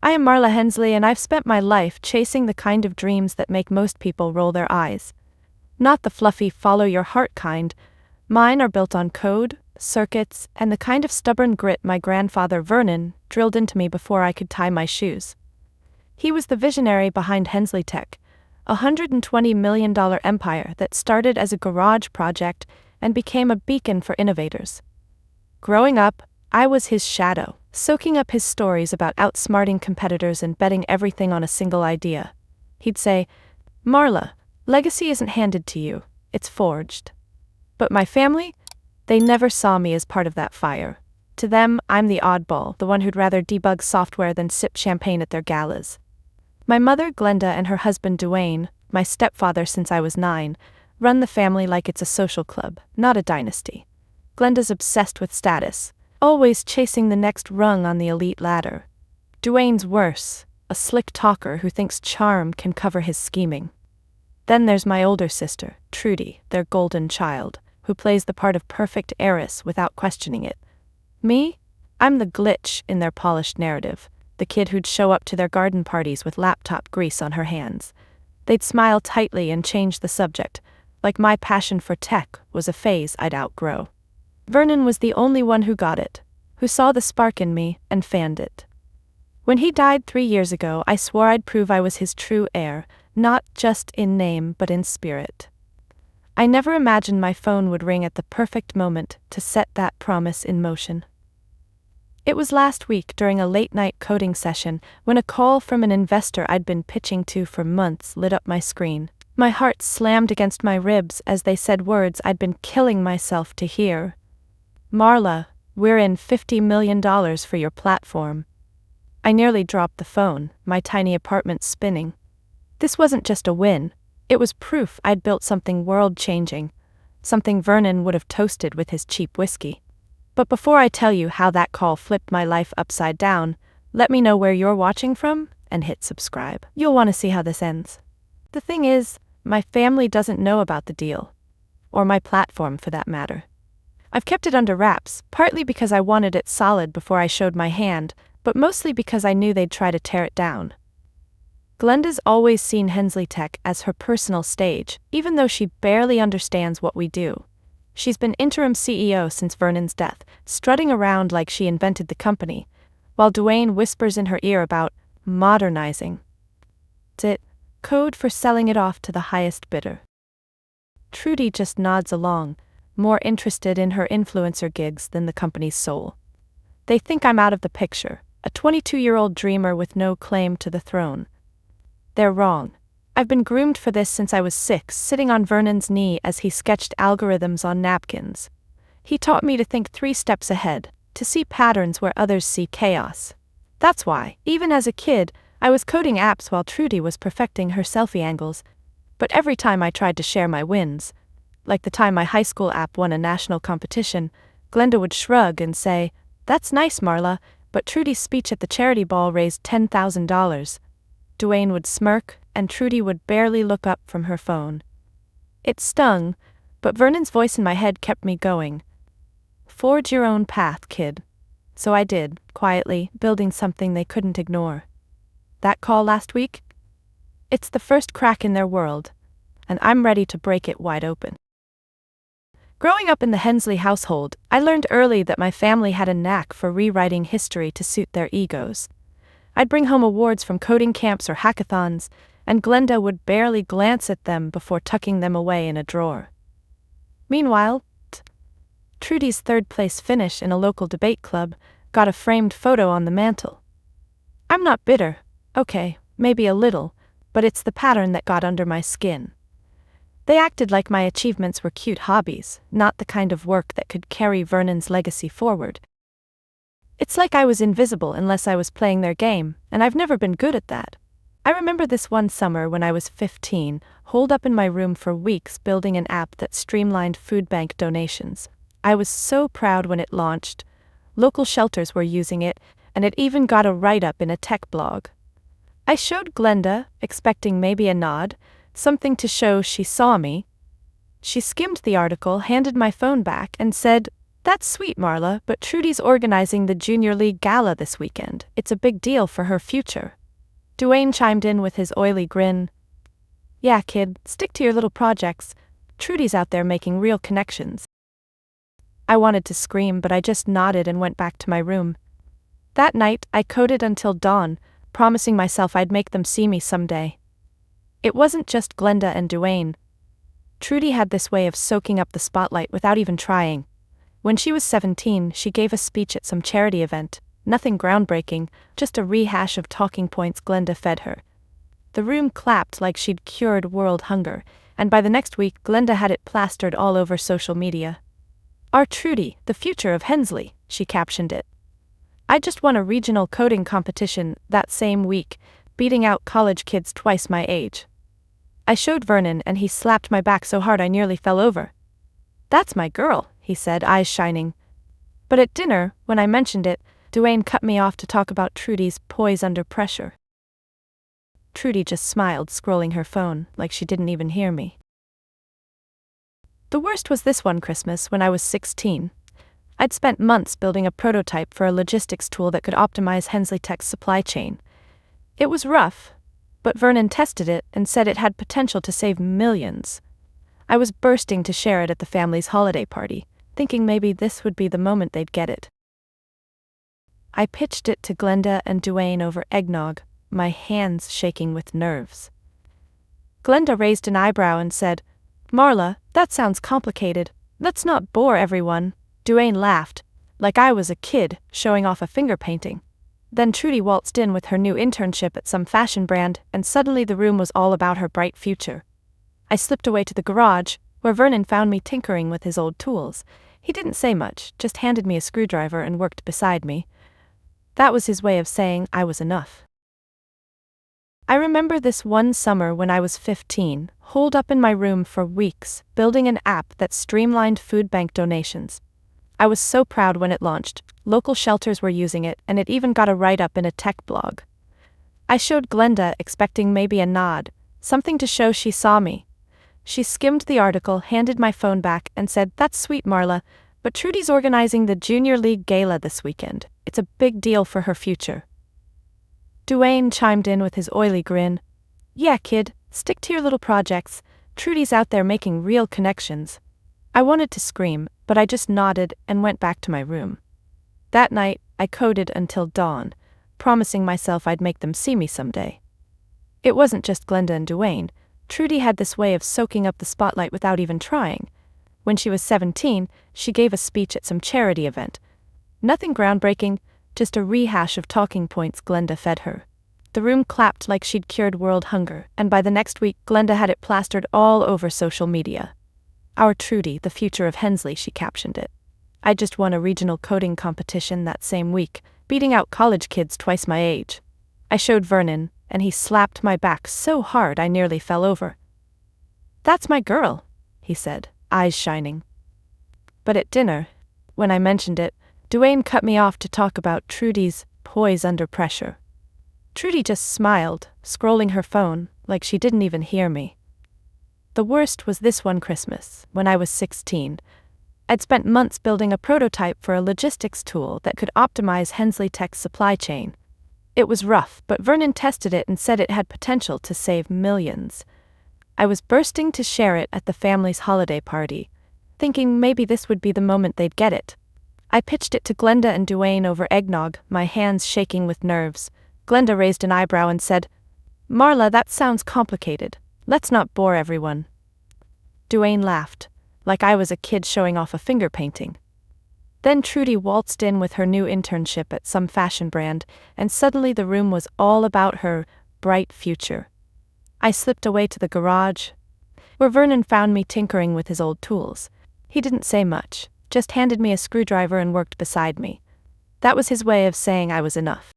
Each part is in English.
I am Marla Hensley, and I've spent my life chasing the kind of dreams that make most people roll their eyes. Not the fluffy, follow-your-heart kind. Mine are built on code, circuits, and the kind of stubborn grit my grandfather Vernon drilled into me before I could tie my shoes. He was the visionary behind Hensley Tech, a $120 million empire that started as a garage project and became a beacon for innovators. Growing up, I was his shadow, soaking up his stories about outsmarting competitors and betting everything on a single idea. He'd say, "Marla, legacy isn't handed to you, it's forged." But my family? They never saw me as part of that fire. To them, I'm the oddball, the one who'd rather debug software than sip champagne at their galas. My mother, Glenda, and her husband, Dwayne, my stepfather since I was 9, run the family like it's a social club, not a dynasty. Glenda's obsessed with status, always chasing the next rung on the elite ladder. Dwayne's worse, a slick talker who thinks charm can cover his scheming. Then there's my older sister, Trudy, their golden child, who plays the part of perfect heiress without questioning it. Me? I'm the glitch in their polished narrative, the kid who'd show up to their garden parties with laptop grease on her hands. They'd smile tightly and change the subject, like my passion for tech was a phase I'd outgrow. Vernon was the only one who got it, who saw the spark in me and fanned it. When he died 3 years ago, I swore I'd prove I was his true heir, not just in name but in spirit. I never imagined my phone would ring at the perfect moment to set that promise in motion. It was last week during a late-night coding session when a call from an investor I'd been pitching to for months lit up my screen. My heart slammed against my ribs as they said words I'd been killing myself to hear. "Marla, we're in $50 million for your platform." I nearly dropped the phone, my tiny apartment spinning. This wasn't just a win. It was proof I'd built something world-changing, something Vernon would have toasted with his cheap whiskey. But before I tell you how that call flipped my life upside down, let me know where you're watching from and hit subscribe. You'll want to see how this ends. The thing is, my family doesn't know about the deal, or my platform for that matter. I've kept it under wraps, partly because I wanted it solid before I showed my hand, but mostly because I knew they'd try to tear it down. Glenda's always seen Hensley Tech as her personal stage, even though she barely understands what we do. She's been interim CEO since Vernon's death, strutting around like she invented the company, while Dwayne whispers in her ear about modernizing it, code for selling it off to the highest bidder. Trudy just nods along, more interested in her influencer gigs than the company's soul. They think I'm out of the picture, a 22-year-old dreamer with no claim to the throne. They're wrong. I've been groomed for this since I was 6, sitting on Vernon's knee as he sketched algorithms on napkins. He taught me to think 3 steps ahead, to see patterns where others see chaos. That's why, even as a kid, I was coding apps while Trudy was perfecting her selfie angles. But every time I tried to share my wins, like the time my high school app won a national competition, Glenda would shrug and say, "That's nice, Marla, but Trudy's speech at the charity ball raised $10,000. Dwayne would smirk, and Trudy would barely look up from her phone. It stung, but Vernon's voice in my head kept me going. Forge your own path, kid. So I did, quietly, building something they couldn't ignore. That call last week? It's the first crack in their world, and I'm ready to break it wide open. Growing up in the Hensley household, I learned early that my family had a knack for rewriting history to suit their egos. I'd bring home awards from coding camps or hackathons, and Glenda would barely glance at them before tucking them away in a drawer. Meanwhile, Trudy's third-place finish in a local debate club got a framed photo on the mantel. I'm not bitter, okay, maybe a little, but it's the pattern that got under my skin. They acted like my achievements were cute hobbies, not the kind of work that could carry Vernon's legacy forward. It's like I was invisible unless I was playing their game, and I've never been good at that. I remember this one summer when I was 15, holed up in my room for weeks building an app that streamlined food bank donations. I was so proud when it launched. Local shelters were using it, and it even got a write-up in a tech blog. I showed Glenda, expecting maybe a nod, something to show she saw me. She skimmed the article, handed my phone back, and said, That's sweet, Marla, but Trudy's organizing the Junior League Gala this weekend. It's a big deal for her future. Duane chimed in with his oily grin. Yeah, kid, stick to your little projects. Trudy's out there making real connections. I wanted to scream, but I just nodded and went back to my room. That night, I coded until dawn, promising myself I'd make them see me someday. It wasn't just Glenda and Duane. Trudy had this way of soaking up the spotlight without even trying. When she was 17, she gave a speech at some charity event. Nothing groundbreaking, just a rehash of talking points Glenda fed her. The room clapped like she'd cured world hunger, and by the next week Glenda had it plastered all over social media. Our Trudy, the future of Hensley, she captioned it. I just won a regional coding competition that same week, beating out college kids twice my age. I showed Vernon and he slapped my back so hard I nearly fell over. That's my girl, he said, eyes shining. But at dinner, when I mentioned it, Duane cut me off to talk about Trudy's poise under pressure. Trudy just smiled, scrolling her phone, like she didn't even hear me. The worst was this one Christmas when I was 16. I'd spent months building a prototype for a logistics tool that could optimize Hensley Tech's supply chain. It was rough, but Vernon tested it and said it had potential to save millions. I was bursting to share it at the family's holiday party, thinking maybe this would be the moment they'd get it. I pitched it to Glenda and Duane over eggnog, my hands shaking with nerves. Glenda raised an eyebrow and said, Marla, that sounds complicated. Let's not bore everyone. Duane laughed, like I was a kid, showing off a finger painting. Then Trudy waltzed in with her new internship at some fashion brand, and suddenly the room was all about her bright future. I slipped away to the garage, where Vernon found me tinkering with his old tools. He didn't say much, just handed me a screwdriver and worked beside me. That was his way of saying I was enough. I remember this one summer when I was 15, holed up in my room for weeks, building an app that streamlined food bank donations. I was so proud when it launched. Local shelters were using it, and it even got a write-up in a tech blog. I showed Glenda, expecting maybe a nod, something to show she saw me. She skimmed the article, handed my phone back, and said, That's sweet, Marla, but Trudy's organizing the Junior League Gala this weekend. It's a big deal for her future. Duane chimed in with his oily grin. Yeah, kid, stick to your little projects. Trudy's out there making real connections. I wanted to scream, but I just nodded and went back to my room. That night, I coded until dawn, promising myself I'd make them see me someday. It wasn't just Glenda and Duane. Trudy had this way of soaking up the spotlight without even trying. When she was 17, she gave a speech at some charity event. Nothing groundbreaking, just a rehash of talking points Glenda fed her. The room clapped like she'd cured world hunger, and by the next week Glenda had it plastered all over social media. Our Trudy, the future of Hensley, she captioned it. I just won a regional coding competition that same week, beating out college kids twice my age. I showed Vernon, and he slapped my back so hard I nearly fell over. That's my girl, he said, eyes shining. But at dinner, when I mentioned it, Duane cut me off to talk about Trudy's poise under pressure. Trudy just smiled, scrolling her phone, like she didn't even hear me. The worst was this one Christmas, when I was 16. I'd spent months building a prototype for a logistics tool that could optimize Hensley Tech's supply chain. It was rough, but Vernon tested it and said it had potential to save millions. I was bursting to share it at the family's holiday party, thinking maybe this would be the moment they'd get it. I pitched it to Glenda and Duane over eggnog, my hands shaking with nerves. Glenda raised an eyebrow and said, Marla, that sounds complicated. Let's not bore everyone. Duane laughed, like I was a kid showing off a finger painting. Then Trudy waltzed in with her new internship at some fashion brand, and suddenly the room was all about her bright future. I slipped away to the garage, where Vernon found me tinkering with his old tools. He didn't say much, just handed me a screwdriver and worked beside me. That was his way of saying I was enough.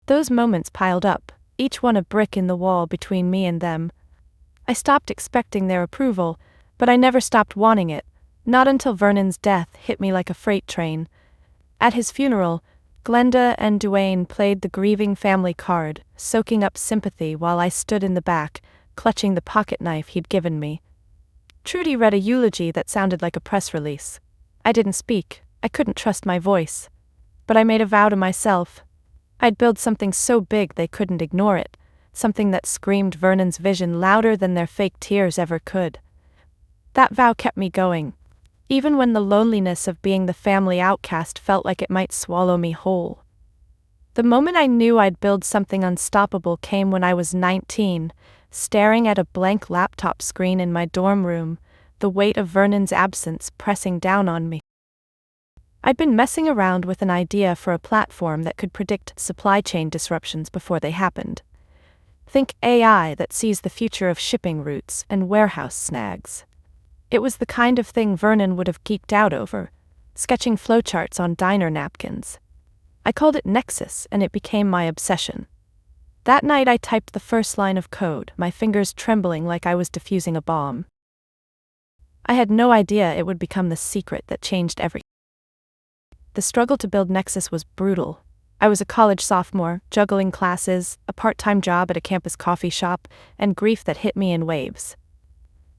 Those moments piled up, each one a brick in the wall between me and them. I stopped expecting their approval, but I never stopped wanting it, not until Vernon's death hit me like a freight train. At his funeral, Glenda and Duane played the grieving family card, soaking up sympathy while I stood in the back, clutching the pocket knife he'd given me. Trudy read a eulogy that sounded like a press release. I didn't speak, I couldn't trust my voice. But I made a vow to myself. I'd build something so big they couldn't ignore it, something that screamed Vernon's vision louder than their fake tears ever could. That vow kept me going, even when the loneliness of being the family outcast felt like it might swallow me whole. The moment I knew I'd build something unstoppable came when I was 19, staring at a blank laptop screen in my dorm room, the weight of Vernon's absence pressing down on me. I'd been messing around with an idea for a platform that could predict supply chain disruptions before they happened. Think AI that sees the future of shipping routes and warehouse snags. It was the kind of thing Vernon would have geeked out over, sketching flowcharts on diner napkins. I called it Nexus, and it became my obsession. That night I typed the first line of code, my fingers trembling like I was defusing a bomb. I had no idea it would become the secret that changed everything. The struggle to build Nexus was brutal. I was a college sophomore, juggling classes, a part-time job at a campus coffee shop, and grief that hit me in waves.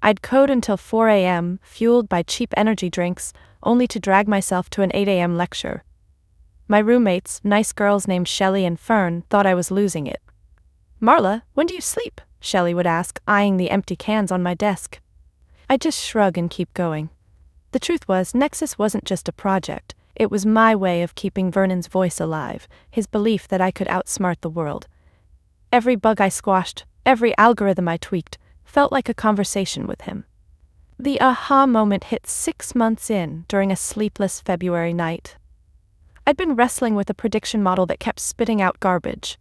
I'd code until 4 a.m., fueled by cheap energy drinks, only to drag myself to an 8 a.m. lecture. My roommates, nice girls named Shelley and Fern, thought I was losing it. "Marla, when do you sleep?" Shelley would ask, eyeing the empty cans on my desk. I'd just shrug and keep going. The truth was, Nexus wasn't just a project. It was my way of keeping Vernon's voice alive, his belief that I could outsmart the world. Every bug I squashed, every algorithm I tweaked, felt like a conversation with him. The aha moment hit 6 months in, during a sleepless February night. I'd been wrestling with a prediction model that kept spitting out garbage.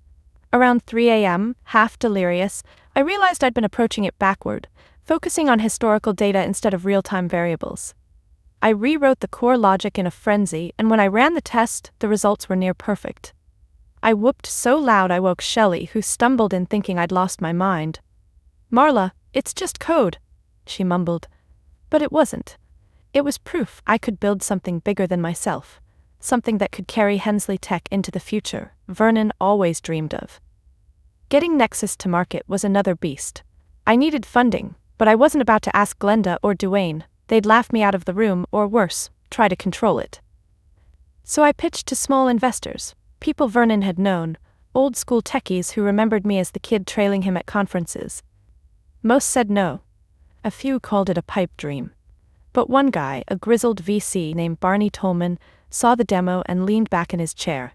Around 3 a.m., half delirious, I realized I'd been approaching it backward, focusing on historical data instead of real-time variables. I rewrote the core logic in a frenzy, and when I ran the test, the results were near perfect. I whooped so loud I woke Shelley, who stumbled in thinking I'd lost my mind. "Marla, it's just code," she mumbled. But it wasn't. It was proof I could build something bigger than myself, something that could carry Hensley Tech into the future Vernon always dreamed of. Getting Nexus to market was another beast. I needed funding, but I wasn't about to ask Glenda or Duane. They'd laugh me out of the room, or worse, try to control it. So I pitched to small investors, people Vernon had known, old-school techies who remembered me as the kid trailing him at conferences. Most said no. A few called it a pipe dream. But one guy, a grizzled VC named Barney Tolman, saw the demo and leaned back in his chair.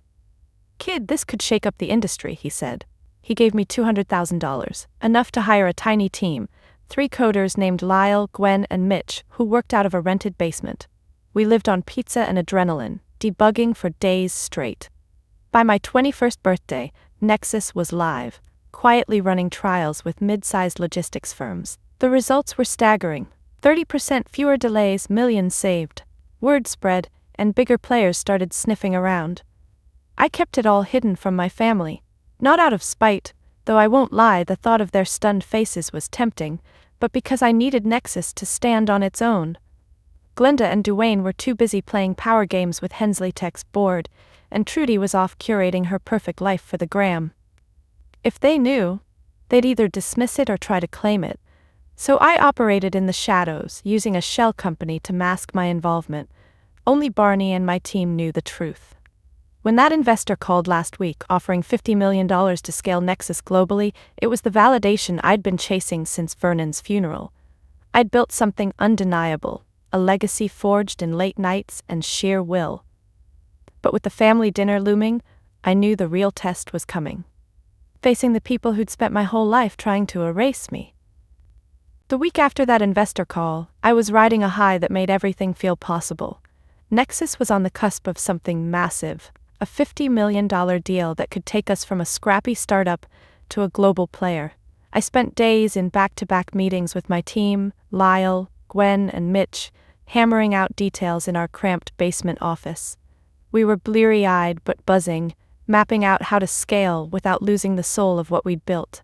"Kid, this could shake up the industry," he said. He gave me $200,000, enough to hire a tiny team, 3 coders named Lyle, Gwen, and Mitch, who worked out of a rented basement. We lived on pizza and adrenaline, debugging for days straight. By my 21st birthday, Nexus was live, quietly running trials with mid-sized logistics firms. The results were staggering. 30% fewer delays, millions saved. Word spread, and bigger players started sniffing around. I kept it all hidden from my family. Not out of spite, though I won't lie, the thought of their stunned faces was tempting, but because I needed Nexus to stand on its own. Glenda and Duane were too busy playing power games with Hensley Tech's board, and Trudy was off curating her perfect life for the gram. If they knew, they'd either dismiss it or try to claim it. So I operated in the shadows, using a shell company to mask my involvement. Only Barney and my team knew the truth. When that investor called last week offering $50 million to scale Nexus globally, it was the validation I'd been chasing since Vernon's funeral. I'd built something undeniable, a legacy forged in late nights and sheer will. But with the family dinner looming, I knew the real test was coming. Facing the people who'd spent my whole life trying to erase me. The week after that investor call, I was riding a high that made everything feel possible. Nexus was on the cusp of something massive, a $50 million deal that could take us from a scrappy startup to a global player. I spent days in back-to-back meetings with my team, Lyle, Gwen, and Mitch, hammering out details in our cramped basement office. We were bleary-eyed but buzzing, mapping out how to scale without losing the soul of what we'd built.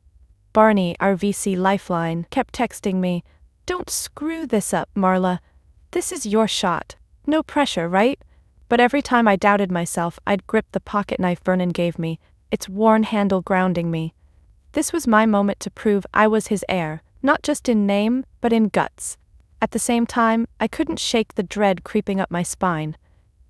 Barney, our VC lifeline, kept texting me, "Don't screw this up, Marla. This is your shot. No pressure, right?" But every time I doubted myself, I'd grip the pocket knife Vernon gave me, its worn handle grounding me. This was my moment to prove I was his heir, not just in name, but in guts. At the same time, I couldn't shake the dread creeping up my spine.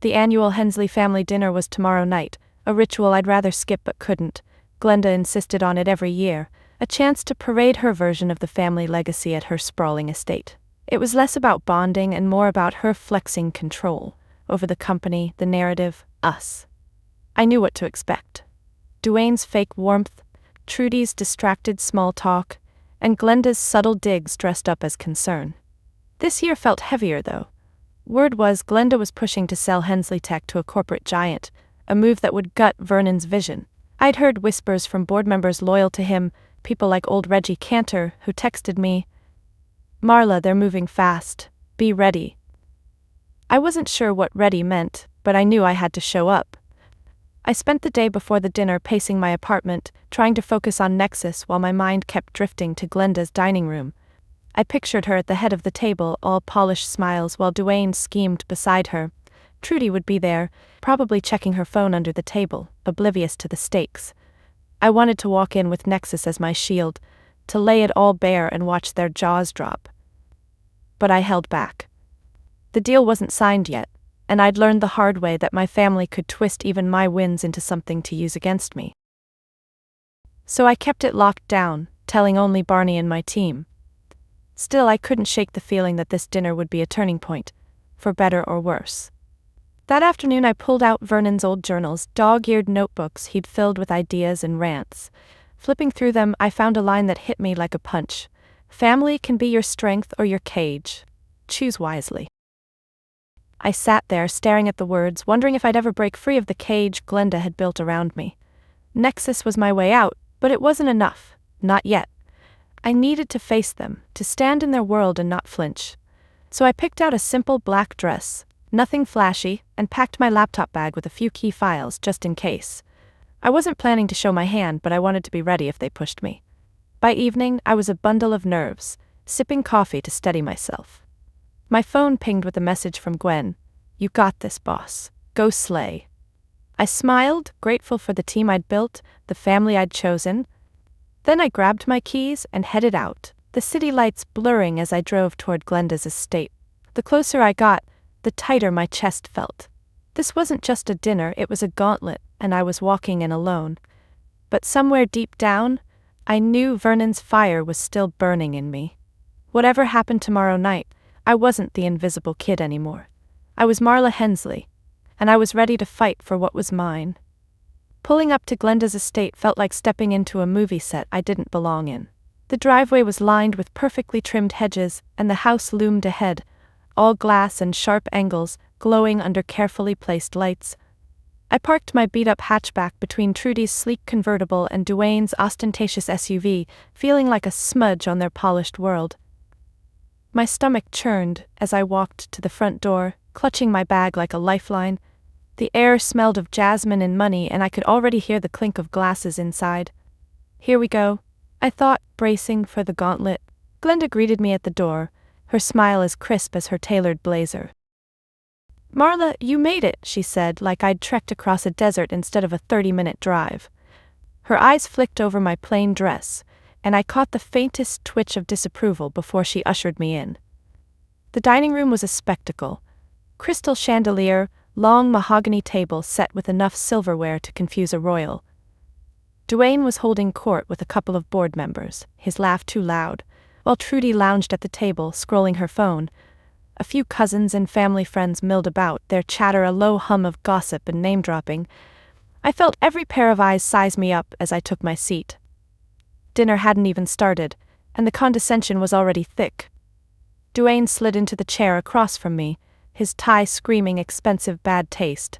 The annual Hensley family dinner was tomorrow night, a ritual I'd rather skip but couldn't. Glenda insisted on it every year, a chance to parade her version of the family legacy at her sprawling estate. It was less about bonding and more about her flexing control over the company, the narrative, us. I knew what to expect. Duane's fake warmth, Trudy's distracted small talk, and Glenda's subtle digs dressed up as concern. This year felt heavier, though. Word was Glenda was pushing to sell Hensley Tech to a corporate giant, a move that would gut Vernon's vision. I'd heard whispers from board members loyal to him, people like old Reggie Cantor, who texted me, "Marla, they're moving fast. Be ready." I wasn't sure what ready meant, but I knew I had to show up. I spent the day before the dinner pacing my apartment, trying to focus on Nexus while my mind kept drifting to Glenda's dining room. I pictured her at the head of the table, all polished smiles, while Duane schemed beside her. Trudy would be there, probably checking her phone under the table, oblivious to the stakes. I wanted to walk in with Nexus as my shield, to lay it all bare and watch their jaws drop. But I held back. The deal wasn't signed yet, and I'd learned the hard way that my family could twist even my wins into something to use against me. So I kept it locked down, telling only Barney and my team. Still, I couldn't shake the feeling that this dinner would be a turning point, for better or worse. That afternoon I pulled out Vernon's old journals, dog-eared notebooks he'd filled with ideas and rants. Flipping through them, I found a line that hit me like a punch. "Family can be your strength or your cage. Choose wisely." I sat there staring at the words, wondering if I'd ever break free of the cage Glenda had built around me. Nexus was my way out, but it wasn't enough. Not yet. I needed to face them, to stand in their world and not flinch. So I picked out a simple black dress, nothing flashy, and packed my laptop bag with a few key files just in case. I wasn't planning to show my hand, but I wanted to be ready if they pushed me. By evening, I was a bundle of nerves, sipping coffee to steady myself. My phone pinged with a message from Gwen. "You got this, boss. Go slay." I smiled, grateful for the team I'd built, the family I'd chosen. Then I grabbed my keys and headed out, the city lights blurring as I drove toward Glenda's estate. The closer I got, the tighter my chest felt. This wasn't just a dinner, it was a gauntlet, and I was walking in alone. But somewhere deep down, I knew Vernon's fire was still burning in me. Whatever happened tomorrow night, I wasn't the invisible kid anymore. I was Marla Hensley, and I was ready to fight for what was mine. Pulling up to Glenda's estate felt like stepping into a movie set I didn't belong in. The driveway was lined with perfectly trimmed hedges, and the house loomed ahead, all glass and sharp angles, glowing under carefully placed lights. I parked my beat-up hatchback between Trudy's sleek convertible and Duane's ostentatious SUV, feeling like a smudge on their polished world. My stomach churned as I walked to the front door, clutching my bag like a lifeline. The air smelled of jasmine and money, and I could already hear the clink of glasses inside. "Here we go," I thought, bracing for the gauntlet. Glenda greeted me at the door, her smile as crisp as her tailored blazer. "Marla, you made it," she said, like I'd trekked across a desert instead of a 30-minute drive. Her eyes flicked over my plain dress, and I caught the faintest twitch of disapproval before she ushered me in. The dining room was a spectacle. Crystal chandelier, long mahogany table set with enough silverware to confuse a royal. Duane was holding court with a couple of board members, his laugh too loud, while Trudy lounged at the table, scrolling her phone. A few cousins and family friends milled about, their chatter a low hum of gossip and name-dropping. I felt every pair of eyes size me up as I took my seat. Dinner hadn't even started, and the condescension was already thick. Duane slid into the chair across from me, his tie screaming expensive bad taste.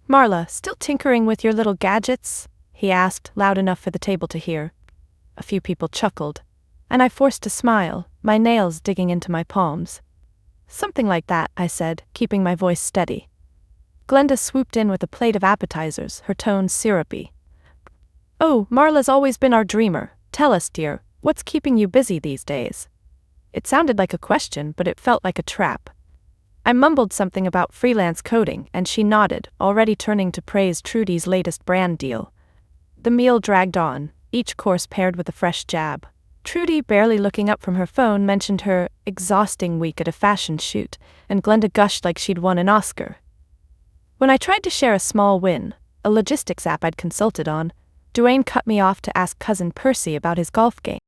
"Marla, still tinkering with your little gadgets?" he asked, loud enough for the table to hear. A few people chuckled, and I forced a smile, my nails digging into my palms. "Something like that," I said, keeping my voice steady. Glenda swooped in with a plate of appetizers, her tone syrupy. "Oh, Marla's always been our dreamer. Tell us, dear, what's keeping you busy these days?" It sounded like a question, but it felt like a trap. I mumbled something about freelance coding, and she nodded, already turning to praise Trudy's latest brand deal. The meal dragged on, each course paired with a fresh jab. Trudy, barely looking up from her phone, mentioned her exhausting week at a fashion shoot, and Glenda gushed like she'd won an Oscar. When I tried to share a small win, a logistics app I'd consulted on, Dwayne cut me off to ask cousin Percy about his golf game.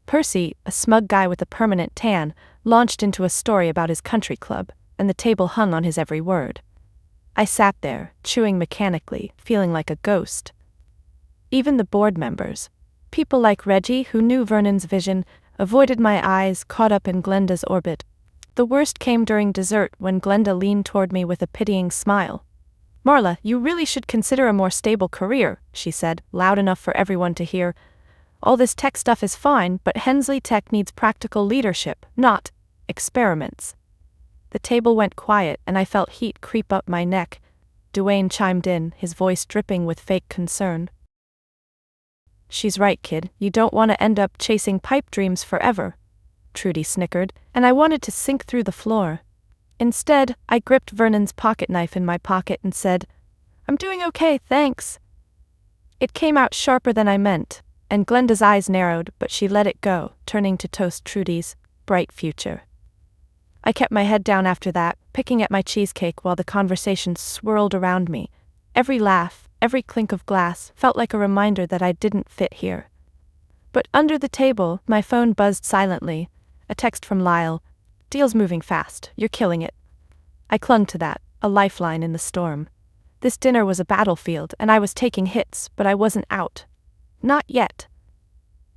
Percy, a smug guy with a permanent tan, launched into a story about his country club, and the table hung on his every word. I sat there, chewing mechanically, feeling like a ghost. Even the board members, people like Reggie who knew Vernon's vision, avoided my eyes, caught up in Glenda's orbit. The worst came during dessert when Glenda leaned toward me with a pitying smile. "Marla, you really should consider a more stable career," she said, loud enough for everyone to hear. "All this tech stuff is fine, but Hensley Tech needs practical leadership, not experiments." The table went quiet and I felt heat creep up my neck. Dwayne chimed in, his voice dripping with fake concern. "She's right, kid, you don't want to end up chasing pipe dreams forever," Trudy snickered, and I wanted to sink through the floor. Instead, I gripped Vernon's pocket knife in my pocket and said, "I'm doing okay, thanks." It came out sharper than I meant, and Glenda's eyes narrowed, but she let it go, turning to toast Trudy's bright future. I kept my head down after that, picking at my cheesecake while the conversation swirled around me. Every laugh, every clink of glass felt like a reminder that I didn't fit here. But under the table, my phone buzzed silently. A text from Lyle. "Deal's moving fast, you're killing it." I clung to that, a lifeline in the storm. This dinner was a battlefield, and I was taking hits, but I wasn't out. Not yet.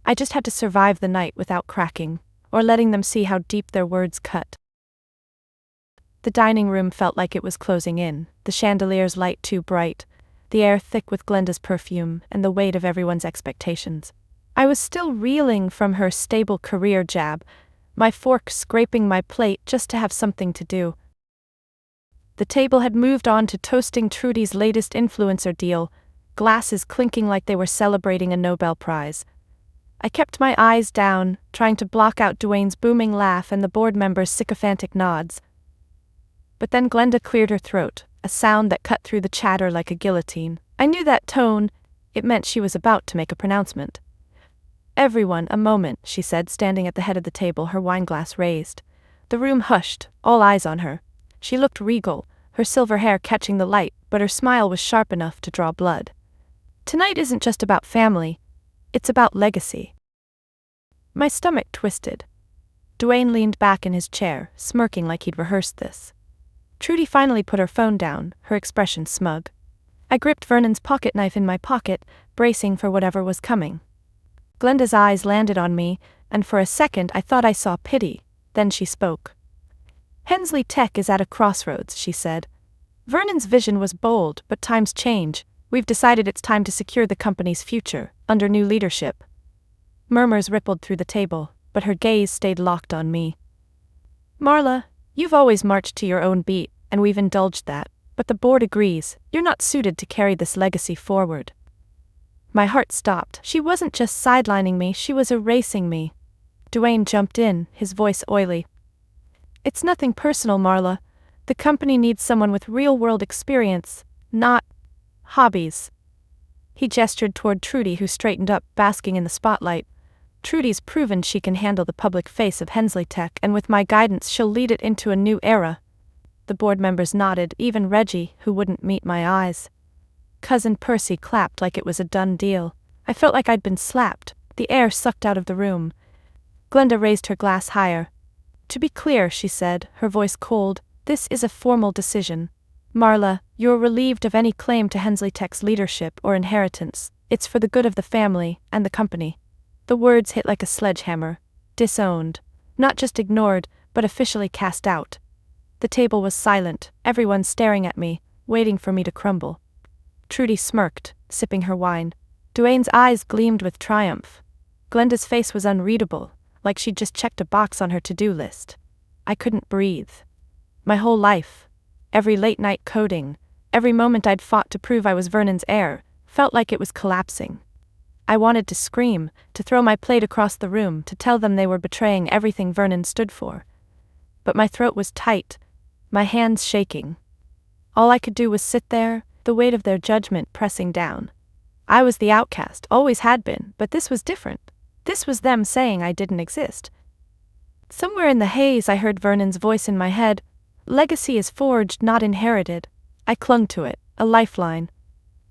I just had to survive the night without cracking, or letting them see how deep their words cut. The dining room felt like it was closing in, the chandelier's light too bright, the air thick with Glenda's perfume, and the weight of everyone's expectations. I was still reeling from her stable career jab, my fork scraping my plate just to have something to do. The table had moved on to toasting Trudy's latest influencer deal, glasses clinking like they were celebrating a Nobel Prize. I kept my eyes down, trying to block out Dwayne's booming laugh and the board members' sycophantic nods. But then Glenda cleared her throat, a sound that cut through the chatter like a guillotine. I knew that tone. It meant she was about to make a pronouncement. "Everyone, a moment," she said, standing at the head of the table, her wineglass raised. The room hushed, all eyes on her. She looked regal, her silver hair catching the light, but her smile was sharp enough to draw blood. "Tonight isn't just about family. It's about legacy." My stomach twisted. Dwayne leaned back in his chair, smirking like he'd rehearsed this. Trudy finally put her phone down, her expression smug. I gripped Vernon's pocket knife in my pocket, bracing for whatever was coming. Glenda's eyes landed on me, and for a second I thought I saw pity. Then she spoke. "Hensley Tech is at a crossroads," she said. "Vernon's vision was bold, but times change. We've decided it's time to secure the company's future, under new leadership." Murmurs rippled through the table, but her gaze stayed locked on me. "Marla, you've always marched to your own beat, and we've indulged that, but the board agrees, you're not suited to carry this legacy forward." My heart stopped. She wasn't just sidelining me, she was erasing me. Dwayne jumped in, his voice oily. "It's nothing personal, Marla. The company needs someone with real-world experience, not hobbies." He gestured toward Trudy, who straightened up, basking in the spotlight. "Trudy's proven she can handle the public face of Hensley Tech, and with my guidance she'll lead it into a new era." The board members nodded, even Reggie, who wouldn't meet my eyes. Cousin Percy clapped like it was a done deal. I felt like I'd been slapped, the air sucked out of the room. Glenda raised her glass higher. "To be clear," she said, her voice cold, "this is a formal decision. Marla, you're relieved of any claim to Hensley Tech's leadership or inheritance. It's for the good of the family and the company." The words hit like a sledgehammer. Disowned. Not just ignored, but officially cast out. The table was silent, everyone staring at me, waiting for me to crumble. Trudy smirked, sipping her wine. Dwayne's eyes gleamed with triumph. Glenda's face was unreadable, like she'd just checked a box on her to-do list. I couldn't breathe. My whole life, every late-night coding, every moment I'd fought to prove I was Vernon's heir, felt like it was collapsing. I wanted to scream, to throw my plate across the room, to tell them they were betraying everything Vernon stood for. But my throat was tight, my hands shaking. All I could do was sit there, the weight of their judgment pressing down. I was the outcast, always had been, but this was different. This was them saying I didn't exist. Somewhere in the haze I heard Vernon's voice in my head. Legacy is forged, not inherited. I clung to it, a lifeline.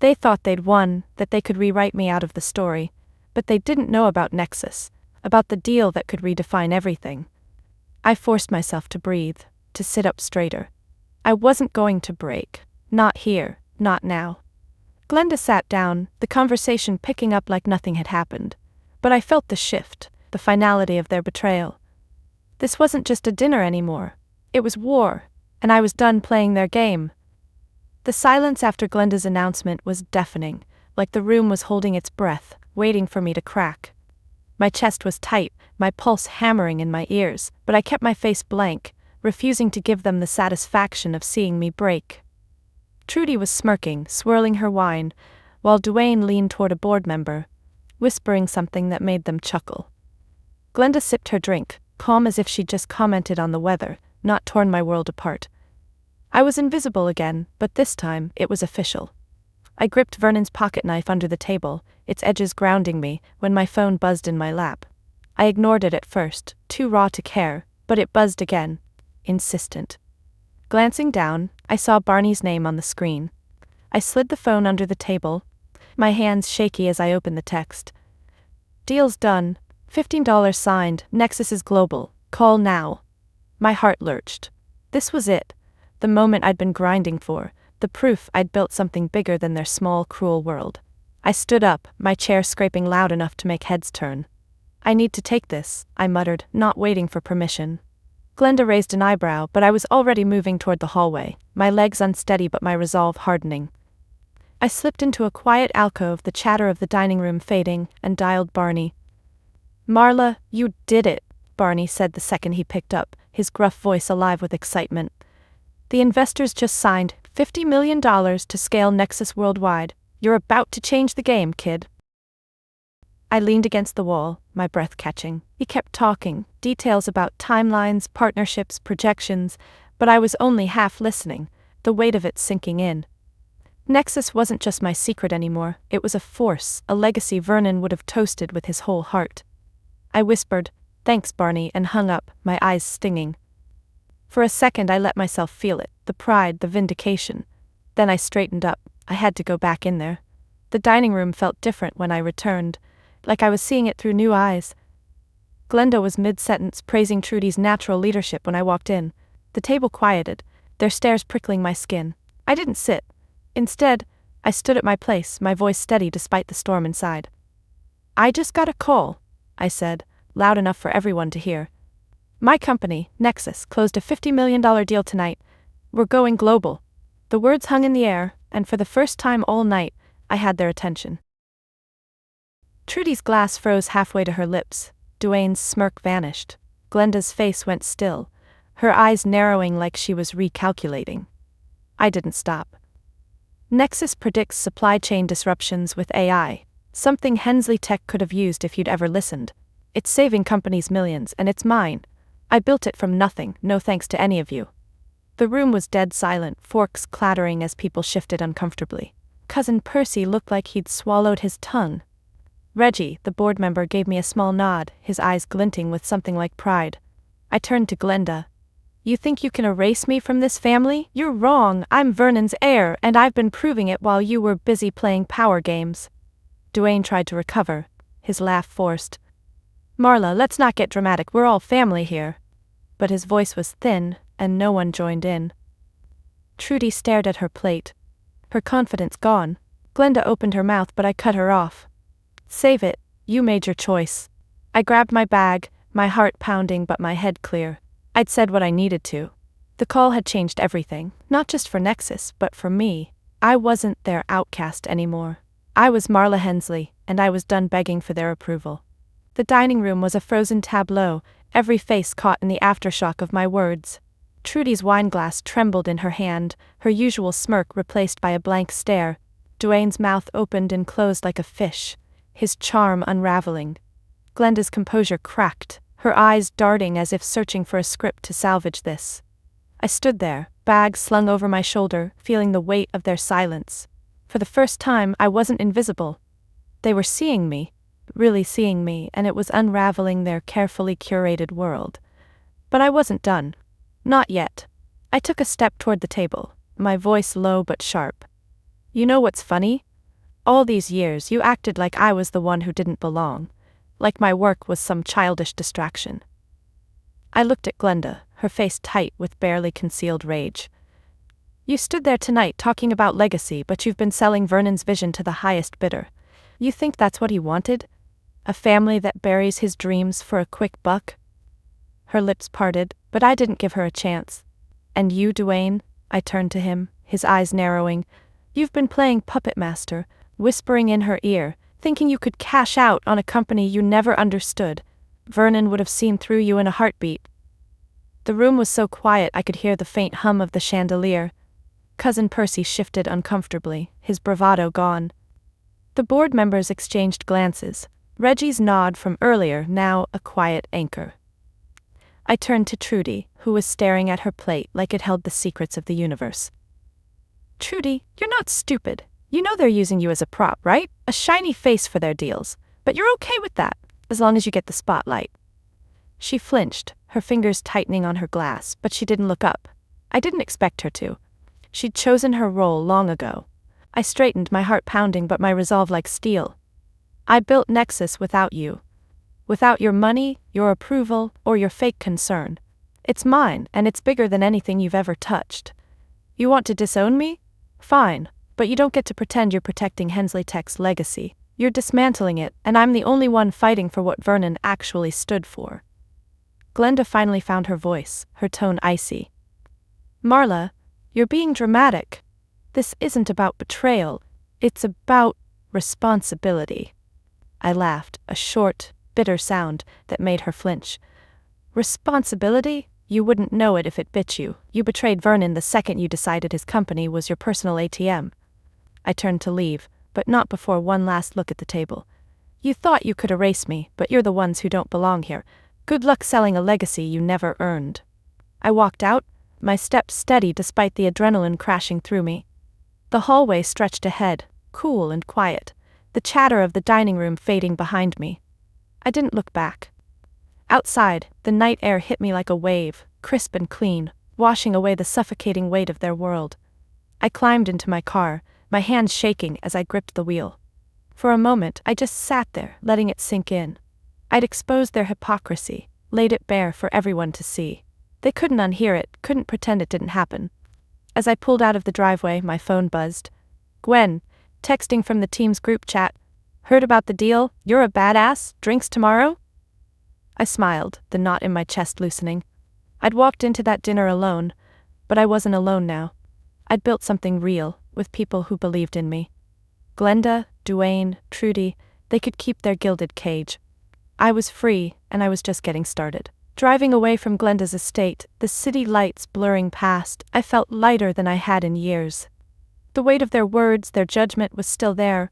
They thought they'd won, that they could rewrite me out of the story. But they didn't know about Nexus, about the deal that could redefine everything. I forced myself to breathe, to sit up straighter. I wasn't going to break. Not here, not now. Glenda sat down, the conversation picking up like nothing had happened. But I felt the shift, the finality of their betrayal. This wasn't just a dinner anymore. It was war, and I was done playing their game. The silence after Glenda's announcement was deafening, like the room was holding its breath, waiting for me to crack. My chest was tight, my pulse hammering in my ears, but I kept my face blank, refusing to give them the satisfaction of seeing me break. Trudy was smirking, swirling her wine, while Duane leaned toward a board member, whispering something that made them chuckle. Glenda sipped her drink, calm as if she'd just commented on the weather, not torn my world apart. I was invisible again, but this time it was official. I gripped Vernon's pocket knife under the table, its edges grounding me, when my phone buzzed in my lap. I ignored it at first, too raw to care, but it buzzed again, insistent. Glancing down, I saw Barney's name on the screen. I slid the phone under the table, my hands shaky as I opened the text. Deal's done. $15 signed. Nexus is global. Call now. My heart lurched. This was it. The moment I'd been grinding for. The proof I'd built something bigger than their small, cruel world. I stood up, my chair scraping loud enough to make heads turn. I need to take this, I muttered, not waiting for permission. Glenda raised an eyebrow, but I was already moving toward the hallway, my legs unsteady but my resolve hardening. I slipped into a quiet alcove, the chatter of the dining room fading, and dialed Barney. Marla, you did it, Barney said the second he picked up, his gruff voice alive with excitement. The investors just signed $50 million to scale Nexus worldwide. You're about to change the game, kid. I leaned against the wall, my breath catching. He kept talking, details about timelines, partnerships, projections, but I was only half listening, the weight of it sinking in. Nexus wasn't just my secret anymore, it was a force, a legacy Vernon would have toasted with his whole heart. I whispered, "Thanks, Barney," and hung up, my eyes stinging. For a second I let myself feel it, the pride, the vindication. Then I straightened up, I had to go back in there. The dining room felt different when I returned, like I was seeing it through new eyes. Glenda was mid-sentence praising Trudy's natural leadership when I walked in. The table quieted, their stares prickling my skin. I didn't sit. Instead, I stood at my place, my voice steady despite the storm inside. "I just got a call," I said, loud enough for everyone to hear. "My company, Nexus, closed a $50 million deal tonight. We're going global." The words hung in the air, and for the first time all night, I had their attention. Trudy's glass froze halfway to her lips. Duane's smirk vanished. Glenda's face went still, her eyes narrowing like she was recalculating. I didn't stop. Nexus predicts supply chain disruptions with AI, something Hensley Tech could have used if you'd ever listened. It's saving companies millions, and it's mine. I built it from nothing, no thanks to any of you. The room was dead silent, forks clattering as people shifted uncomfortably. Cousin Percy looked like he'd swallowed his tongue. Reggie, the board member, gave me a small nod, his eyes glinting with something like pride. I turned to Glenda. "You think you can erase me from this family? You're wrong. I'm Vernon's heir, and I've been proving it while you were busy playing power games." Duane tried to recover, his laugh forced. "Marla, let's not get dramatic, we're all family here." But his voice was thin, and no one joined in. Trudy stared at her plate, her confidence gone. Glenda opened her mouth, but I cut her off. "Save it, you made your choice." I grabbed my bag, my heart pounding but my head clear. I'd said what I needed to. The call had changed everything, not just for Nexus, but for me. I wasn't their outcast anymore. I was Marla Hensley, and I was done begging for their approval. The dining room was a frozen tableau, every face caught in the aftershock of my words. Trudy's wineglass trembled in her hand, her usual smirk replaced by a blank stare. Duane's mouth opened and closed like a fish, his charm unraveling. Glenda's composure cracked, her eyes darting as if searching for a script to salvage this. I stood there, bag slung over my shoulder, feeling the weight of their silence. For the first time, I wasn't invisible. They were seeing me. really seeing me, and it was unraveling their carefully curated world. But I wasn't done. Not yet. I took a step toward the table, my voice low but sharp. You know what's funny? All these years you acted like I was the one who didn't belong, like my work was some childish distraction. I looked at Glenda, her face tight with barely concealed rage. You stood there tonight talking about legacy, but you've been selling Vernon's vision to the highest bidder. You think that's what he wanted? A family that buries his dreams for a quick buck? Her lips parted, but I didn't give her a chance. And you, Duane? I turned to him, his eyes narrowing. You've been playing puppet master, whispering in her ear, thinking you could cash out on a company you never understood. Vernon would have seen through you in a heartbeat. The room was so quiet I could hear the faint hum of the chandelier. Cousin Percy shifted uncomfortably, his bravado gone. The board members exchanged glances, Reggie's nod from earlier now a quiet anchor. I turned to Trudy, who was staring at her plate like it held the secrets of the universe. Trudy, you're not stupid. You know they're using you as a prop, right? A shiny face for their deals. But you're okay with that, as long as you get the spotlight. She flinched, her fingers tightening on her glass, but she didn't look up. I didn't expect her to. She'd chosen her role long ago. I straightened, my heart pounding but my resolve like steel. I built Nexus without you. Without your money, your approval, or your fake concern. It's mine, and it's bigger than anything you've ever touched. You want to disown me? Fine, but you don't get to pretend you're protecting Hensley Tech's legacy. You're dismantling it, and I'm the only one fighting for what Vernon actually stood for. Glenda finally found her voice, her tone icy. Marla, you're being dramatic. This isn't about betrayal, it's about responsibility. I laughed, a short, bitter sound that made her flinch. Responsibility? You wouldn't know it if it bit you. You betrayed Vernon the second you decided his company was your personal ATM. I turned to leave, but not before one last look at the table. You thought you could erase me, but you're the ones who don't belong here. Good luck selling a legacy you never earned. I walked out, my steps steady despite the adrenaline crashing through me. The hallway stretched ahead, cool and quiet, the chatter of the dining room fading behind me. I didn't look back. Outside, the night air hit me like a wave, crisp and clean, washing away the suffocating weight of their world. I climbed into my car, my hands shaking as I gripped the wheel. For a moment, I just sat there, letting it sink in. I'd exposed their hypocrisy, laid it bare for everyone to see. They couldn't unhear it, couldn't pretend it didn't happen. As I pulled out of the driveway, my phone buzzed. Gwen, texting from the team's group chat. Heard about the deal? You're a badass? Drinks tomorrow? I smiled, the knot in my chest loosening. I'd walked into that dinner alone, but I wasn't alone now. I'd built something real, with people who believed in me. Glenda, Duane, Trudy, they could keep their gilded cage. I was free, and I was just getting started. Driving away from Glenda's estate, the city lights blurring past, I felt lighter than I had in years. The weight of their words, their judgment was still there,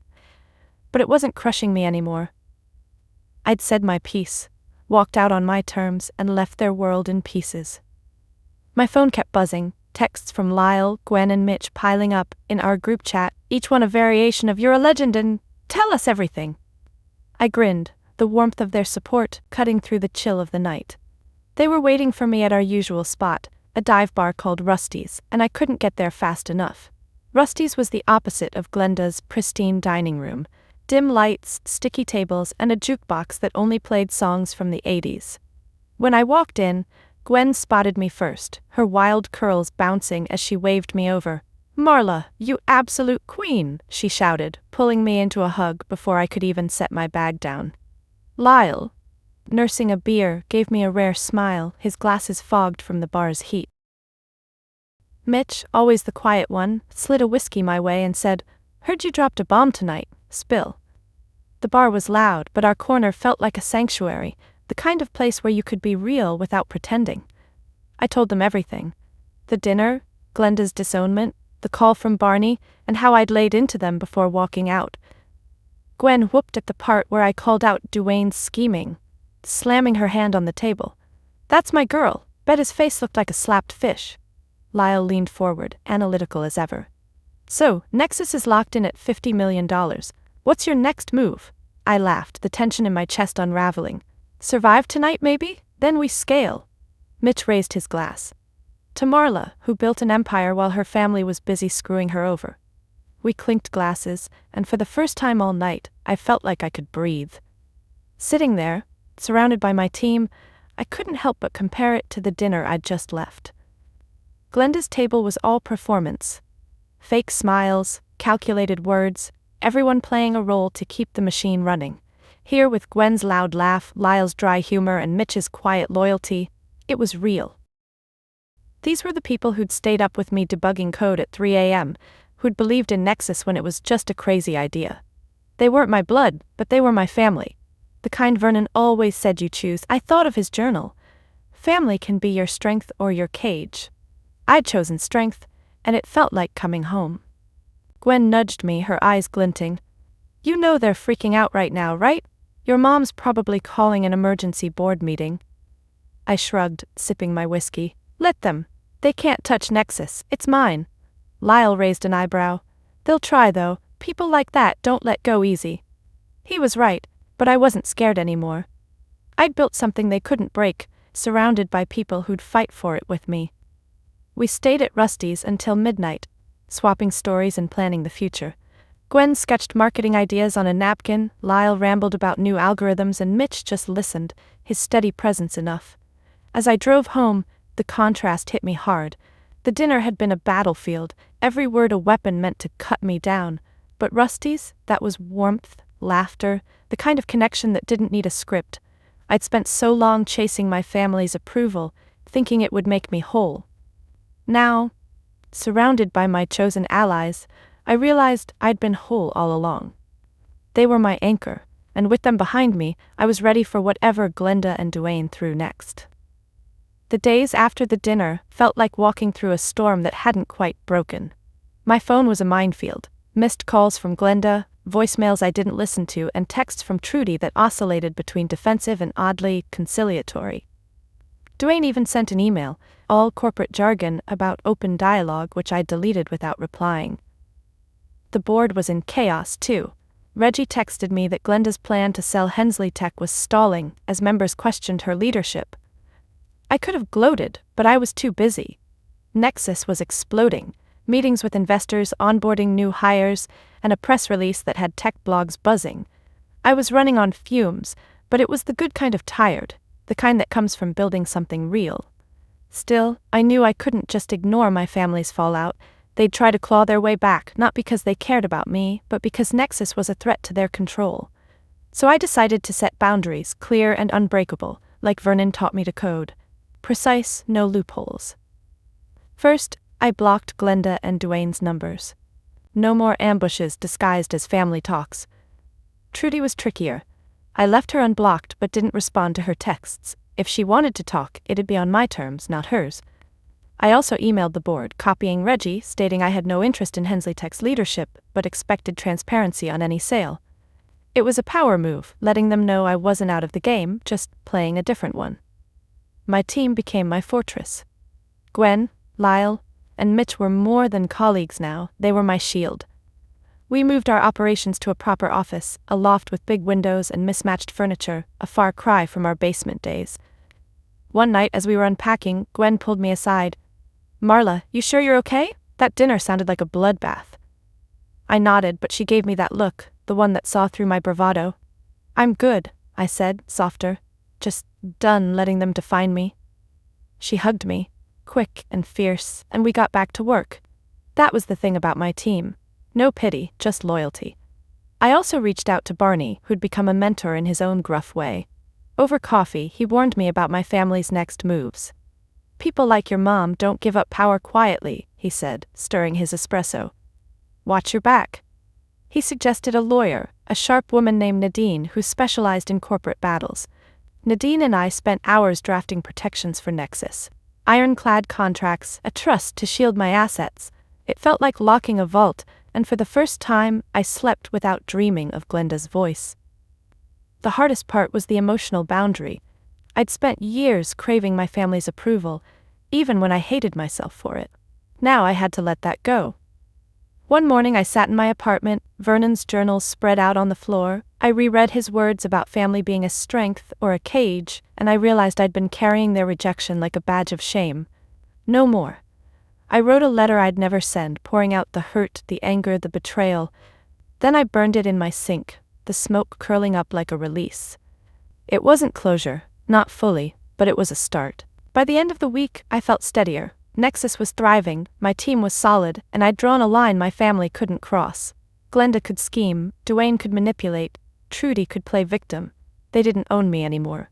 but it wasn't crushing me anymore. I'd said my piece, walked out on my terms, and left their world in pieces. My phone kept buzzing, texts from Lyle, Gwen, and Mitch piling up in our group chat, each one a variation of "You're a legend" and "Tell us everything." I grinned, the warmth of their support cutting through the chill of the night. They were waiting for me at our usual spot, a dive bar called Rusty's, and I couldn't get there fast enough. Rusty's was the opposite of Glenda's pristine dining room. Dim lights, sticky tables, and a jukebox that only played songs from the 80s. When I walked in, Gwen spotted me first, her wild curls bouncing as she waved me over. Marla, you absolute queen, she shouted, pulling me into a hug before I could even set my bag down. Lyle, nursing a beer, gave me a rare smile, his glasses fogged from the bar's heat. Mitch, always the quiet one, slid a whiskey my way and said, Heard you dropped a bomb tonight. Spill. The bar was loud, but our corner felt like a sanctuary, the kind of place where you could be real without pretending. I told them everything. The dinner, Glenda's disownment, the call from Barney, and how I'd laid into them before walking out. Gwen whooped at the part where I called out Duane's scheming, slamming her hand on the table. That's my girl. Bet his face looked like a slapped fish. Lyle leaned forward, analytical as ever. So, Nexus is locked in at $50 million. What's your next move? I laughed, the tension in my chest unraveling. Survive tonight, maybe? Then we scale. Mitch raised his glass. To Marla, who built an empire while her family was busy screwing her over. We clinked glasses, and for the first time all night, I felt like I could breathe. Sitting there, surrounded by my team, I couldn't help but compare it to the dinner I'd just left. Glenda's table was all performance. Fake smiles, calculated words, everyone playing a role to keep the machine running. Here, with Gwen's loud laugh, Lyle's dry humor, and Mitch's quiet loyalty, it was real. These were the people who'd stayed up with me debugging code at 3 a.m., who'd believed in Nexus when it was just a crazy idea. They weren't my blood, but they were my family. The kind Vernon always said you choose. I thought of his journal. Family can be your strength or your cage. I'd chosen strength, and it felt like coming home. Gwen nudged me, her eyes glinting. You know they're freaking out right now, right? Your mom's probably calling an emergency board meeting. I shrugged, sipping my whiskey. Let them. They can't touch Nexus. It's mine. Lyle raised an eyebrow. They'll try, though. People like that don't let go easy. He was right, but I wasn't scared anymore. I'd built something they couldn't break, surrounded by people who'd fight for it with me. We stayed at Rusty's until midnight, swapping stories and planning the future. Gwen sketched marketing ideas on a napkin, Lyle rambled about new algorithms, and Mitch just listened, his steady presence enough. As I drove home, the contrast hit me hard. The dinner had been a battlefield, every word a weapon meant to cut me down. But Rusty's, that was warmth, laughter, the kind of connection that didn't need a script. I'd spent so long chasing my family's approval, thinking it would make me whole. Now, surrounded by my chosen allies, I realized I'd been whole all along. They were my anchor, and with them behind me, I was ready for whatever Glenda and Duane threw next. The days after the dinner felt like walking through a storm that hadn't quite broken. My phone was a minefield. Missed calls from Glenda, voicemails I didn't listen to, and texts from Trudy that oscillated between defensive and oddly conciliatory. Duane even sent an email, all corporate jargon about open dialogue, which I deleted without replying. The board was in chaos, too. Reggie texted me that Glenda's plan to sell Hensley Tech was stalling as members questioned her leadership. I could have gloated, but I was too busy. Nexus was exploding. Meetings with investors, onboarding new hires, and a press release that had tech blogs buzzing. I was running on fumes, but it was the good kind of tired, the kind that comes from building something real. Still, I knew I couldn't just ignore my family's fallout. They'd try to claw their way back, not because they cared about me, but because Nexus was a threat to their control. So I decided to set boundaries, clear and unbreakable, like Vernon taught me to code. Precise, no loopholes. First, I blocked Glenda and Duane's numbers. No more ambushes disguised as family talks. Trudy was trickier. I left her unblocked but didn't respond to her texts. If she wanted to talk, it'd be on my terms, not hers. I also emailed the board, copying Reggie, stating I had no interest in Hensley Tech's leadership, but expected transparency on any sale. It was a power move, letting them know I wasn't out of the game, just playing a different one. My team became my fortress. Gwen, Lyle, and Mitch were more than colleagues now, they were my shield. We moved our operations to a proper office, a loft with big windows and mismatched furniture, a far cry from our basement days. One night as we were unpacking, Gwen pulled me aside. Marla, you sure you're okay? That dinner sounded like a bloodbath. I nodded, but she gave me that look, the one that saw through my bravado. I'm good, I said, softer. Just done letting them define me. She hugged me, quick and fierce, and we got back to work. That was the thing about my team. No pity, just loyalty. I also reached out to Barney, who'd become a mentor in his own gruff way. Over coffee, he warned me about my family's next moves. People like your mom don't give up power quietly, he said, stirring his espresso. Watch your back. He suggested a lawyer, a sharp woman named Nadine who specialized in corporate battles. Nadine and I spent hours drafting protections for Nexus. Ironclad contracts, a trust to shield my assets. It felt like locking a vault, and for the first time, I slept without dreaming of Glenda's voice. The hardest part was the emotional boundary. I'd spent years craving my family's approval, even when I hated myself for it. Now I had to let that go. One morning I sat in my apartment, Vernon's journals spread out on the floor. I reread his words about family being a strength or a cage, and I realized I'd been carrying their rejection like a badge of shame. No more. I wrote a letter I'd never send, pouring out the hurt, the anger, the betrayal. Then I burned it in my sink, the smoke curling up like a release. It wasn't closure, not fully, but it was a start. By the end of the week, I felt steadier. Nexus was thriving, my team was solid, and I'd drawn a line my family couldn't cross. Glenda could scheme, Duane could manipulate, Trudy could play victim. They didn't own me anymore.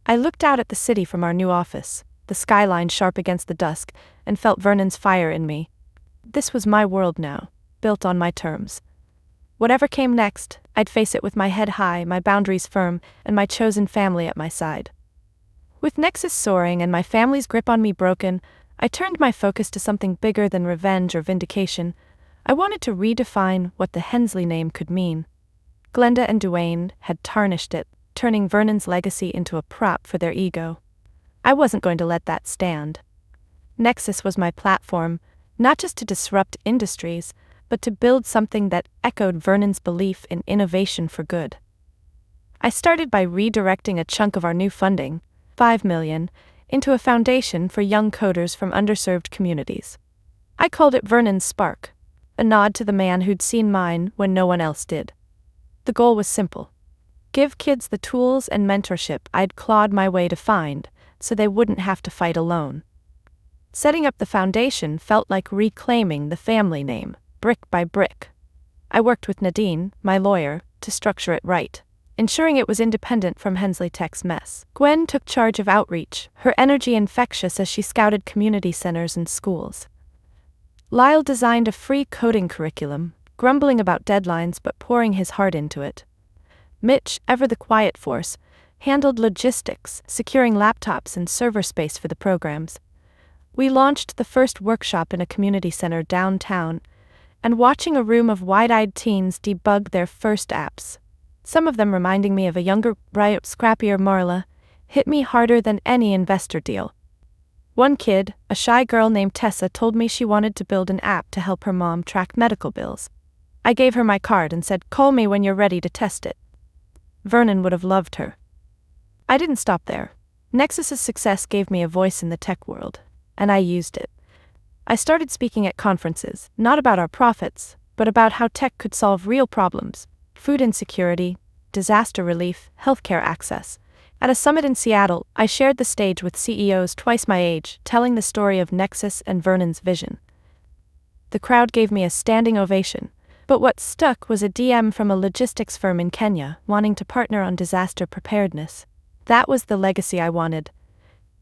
I looked out at the city from our new office, the skyline sharp against the dusk, and felt Vernon's fire in me. This was my world now, built on my terms. Whatever came next, I'd face it with my head high, my boundaries firm, and my chosen family at my side. With Nexus soaring and my family's grip on me broken, I turned my focus to something bigger than revenge or vindication. I wanted to redefine what the Hensley name could mean. Glenda and Duane had tarnished it, turning Vernon's legacy into a prop for their ego. I wasn't going to let that stand. Nexus was my platform, not just to disrupt industries, but to build something that echoed Vernon's belief in innovation for good. I started by redirecting a chunk of our new funding, $5 million, into a foundation for young coders from underserved communities. I called it Vernon's Spark, a nod to the man who'd seen mine when no one else did. The goal was simple: give kids the tools and mentorship I'd clawed my way to find, so they wouldn't have to fight alone. Setting up the foundation felt like reclaiming the family name, brick by brick. I worked with Nadine, my lawyer, to structure it right, ensuring it was independent from Hensley Tech's mess. Gwen took charge of outreach, her energy infectious as she scouted community centers and schools. Lyle designed a free coding curriculum, grumbling about deadlines but pouring his heart into it. Mitch, ever the quiet force, handled logistics, securing laptops and server space for the programs. We launched the first workshop in a community center downtown, and watching a room of wide-eyed teens debug their first apps, some of them reminding me of a younger, scrappier Marla, hit me harder than any investor deal. One kid, a shy girl named Tessa, told me she wanted to build an app to help her mom track medical bills. I gave her my card and said, "Call me when you're ready to test it." Vernon would have loved her. I didn't stop there. Nexus's success gave me a voice in the tech world, and I used it. I started speaking at conferences, not about our profits, but about how tech could solve real problems: food insecurity, disaster relief, healthcare access. At a summit in Seattle, I shared the stage with CEOs twice my age, telling the story of Nexus and Vernon's vision. The crowd gave me a standing ovation, but what stuck was a DM from a logistics firm in Kenya wanting to partner on disaster preparedness. That was the legacy I wanted.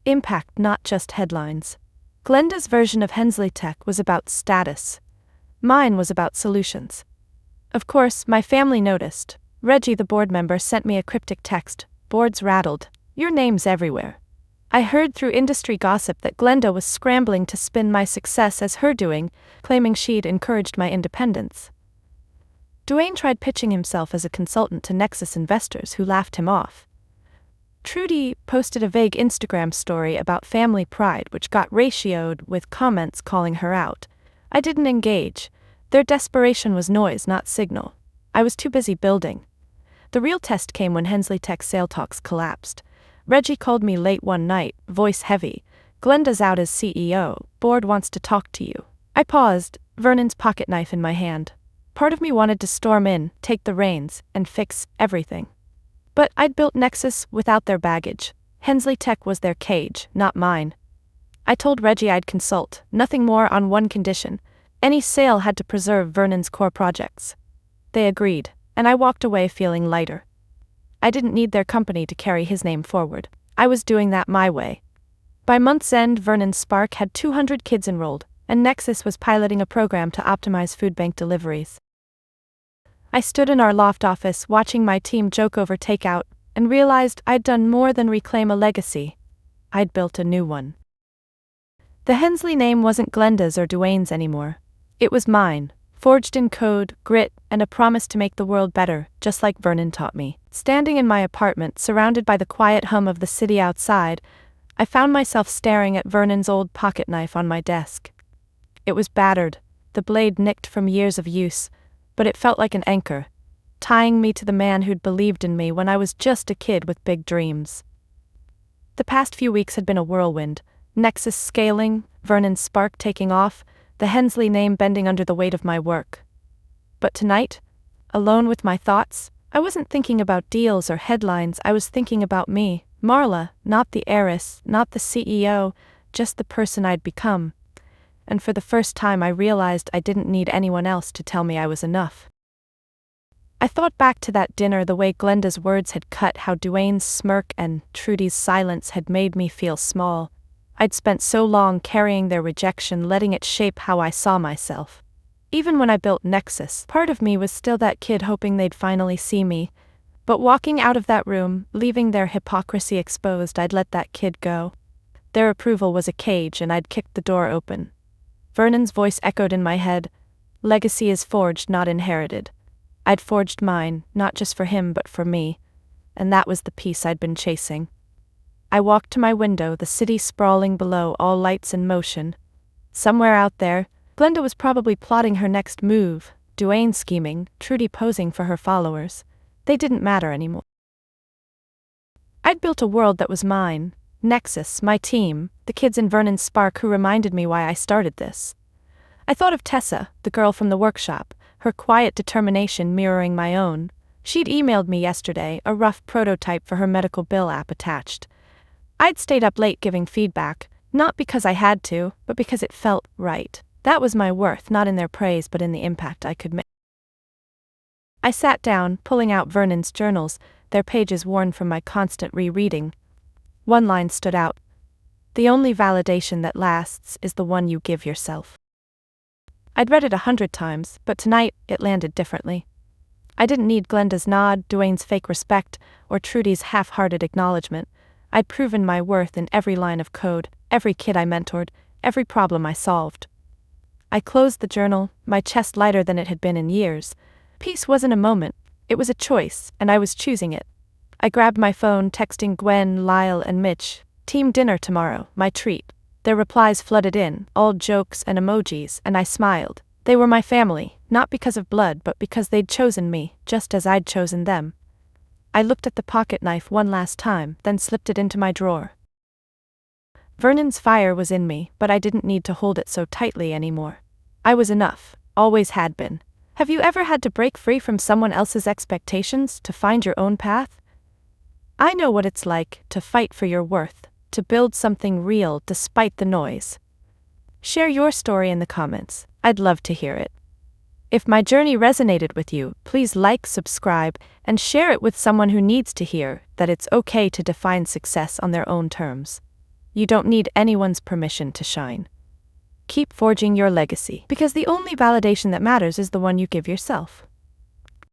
Impact, not just headlines. Glenda's version of Hensley Tech was about status. Mine was about solutions. Of course, my family noticed. Reggie, the board member, sent me a cryptic text. Boards rattled. "Your name's everywhere." I heard through industry gossip that Glenda was scrambling to spin my success as her doing, claiming she'd encouraged my independence. Duane tried pitching himself as a consultant to Nexus investors who laughed him off. Trudy posted a vague Instagram story about family pride which got ratioed with comments calling her out. I didn't engage. Their desperation was noise, not signal. I was too busy building. The real test came when Hensley Tech's sale talks collapsed. Reggie called me late one night, voice heavy. "Glenda's out as CEO. Board wants to talk to you." I paused, Vernon's pocket knife in my hand. Part of me wanted to storm in, take the reins, and fix everything. But I'd built Nexus without their baggage. Hensley Tech was their cage, not mine. I told Reggie I'd consult, nothing more, on one condition: any sale had to preserve Vernon's core projects. They agreed, and I walked away feeling lighter. I didn't need their company to carry his name forward. I was doing that my way. By month's end, Vernon's Spark had 200 kids enrolled, and Nexus was piloting a program to optimize food bank deliveries. I stood in our loft office watching my team joke over takeout, and realized I'd done more than reclaim a legacy. I'd built a new one. The Hensley name wasn't Glenda's or Duane's anymore. It was mine, forged in code, grit, and a promise to make the world better, just like Vernon taught me. Standing in my apartment, surrounded by the quiet hum of the city outside, I found myself staring at Vernon's old pocket knife on my desk. It was battered, the blade nicked from years of use, but it felt like an anchor, tying me to the man who'd believed in me when I was just a kid with big dreams. The past few weeks had been a whirlwind, Nexus scaling, Vernon's spark taking off, the Hensley name bending under the weight of my work. But tonight, alone with my thoughts, I wasn't thinking about deals or headlines, I was thinking about me, Marla, not the heiress, not the CEO, just the person I'd become. And for the first time I realized I didn't need anyone else to tell me I was enough. I thought back to that dinner, the way Glenda's words had cut, how Duane's smirk and Trudy's silence had made me feel small. I'd spent so long carrying their rejection, letting it shape how I saw myself. Even when I built Nexus, part of me was still that kid hoping they'd finally see me. But walking out of that room, leaving their hypocrisy exposed, I'd let that kid go. Their approval was a cage and I'd kicked the door open. Vernon's voice echoed in my head. Legacy is forged, not inherited. I'd forged mine, not just for him but for me. And that was the peace I'd been chasing. I walked to my window, the city sprawling below, all lights in motion. Somewhere out there, Glenda was probably plotting her next move, Duane scheming, Trudy posing for her followers. They didn't matter anymore. I'd built a world that was mine, Nexus, my team, the kids in Vernon's spark who reminded me why I started this. I thought of Tessa, the girl from the workshop, her quiet determination mirroring my own. She'd emailed me yesterday, a rough prototype for her medical bill app attached. I'd stayed up late giving feedback, not because I had to, but because it felt right. That was my worth, not in their praise but in the impact I could make. I sat down, pulling out Vernon's journals, their pages worn from my constant rereading. One line stood out. The only validation that lasts is the one you give yourself. I'd read it 100 times, but tonight it landed differently. I didn't need Glenda's nod, Duane's fake respect, or Trudy's half-hearted acknowledgement. I'd proven my worth in every line of code, every kid I mentored, every problem I solved. I closed the journal, my chest lighter than it had been in years. Peace wasn't a moment, it was a choice, and I was choosing it. I grabbed my phone, texting Gwen, Lyle, and Mitch. Team dinner tomorrow, my treat. Their replies flooded in, all jokes and emojis, and I smiled. They were my family, not because of blood but because they'd chosen me, just as I'd chosen them. I looked at the pocket knife one last time, then slipped it into my drawer. Vernon's fire was in me, but I didn't need to hold it so tightly anymore. I was enough, always had been. Have you ever had to break free from someone else's expectations to find your own path? I know what it's like to fight for your worth, to build something real despite the noise. Share your story in the comments, I'd love to hear it. If my journey resonated with you, please like, subscribe, and share it with someone who needs to hear that it's okay to define success on their own terms. You don't need anyone's permission to shine. Keep forging your legacy, because the only validation that matters is the one you give yourself.